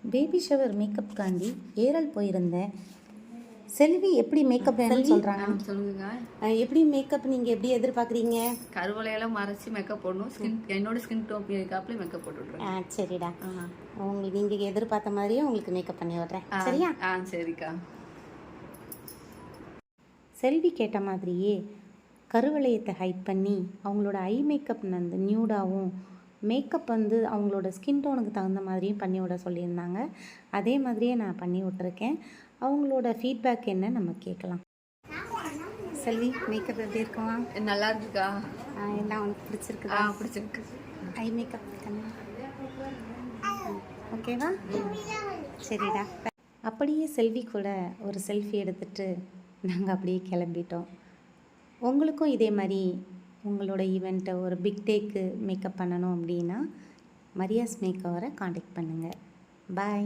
Baby shower மேக்கப்காண்டி Eral போயிருந்தேன். செல்வி எப்படி makeup வேணும்னு சொல்கிறாங்க. சொல்லுங்க. எப்படி மேக்கப் நீங்கள் எப்படி எதிர்பார்க்குறீங்க? கருவலையெல்லாம் மறைச்சி மேக்கப் போடணும். என்னோட ஸ்கின் டோன் மேக்கப்லேயே மேக்கப் போட்டு விட்றேன். சரிடா. உங்களுக்கு நீங்கள் எதிர்பார்த்த மாதிரியே உங்களுக்கு மேக்கப் பண்ணி விட்றேன். சரியா? சரிக்கா. செல்வி கேட்ட மாதிரியே கருவளையத்தை ஹைட் பண்ணி அவங்களோட ஐ மேக்கப் வந்து நியூடாகவும் மேக்கப் வந்து அவங்களோட ஸ்கின் டோனுக்கு தகுந்த மாதிரியும் பண்ணி விட சொல்லியிருந்தாங்க. அதே மாதிரியே நான் பண்ணி விட்ருக்கேன். அவங்களோட ஃபீட்பேக் என்ன நம்ம கேட்கலாம். செல்வி மேக்கப் எப்படி இருக்குமா? நல்லா இருக்குக்கா. எல்லாம் உனக்கு பிடிச்சிருக்குதா? பிடிச்சிருக்கு. ஐ மேக்கப் ஓகேவா? சரிடா. அப்படியே செல்வி கூட ஒரு செல்ஃபி எடுத்துகிட்டு நாங்கள் அப்படியே கிளம்பிட்டோம். உங்களுக்கும் இதே மாதிரி உங்களோட ஈவெண்ட்டை ஒரு பிக் டேக்கு மேக்கப் பண்ணணும் அப்படின்னா மரியாஸ் மேக் ஓவரை காண்டாக்ட் பண்ணுங்கள். பாய்.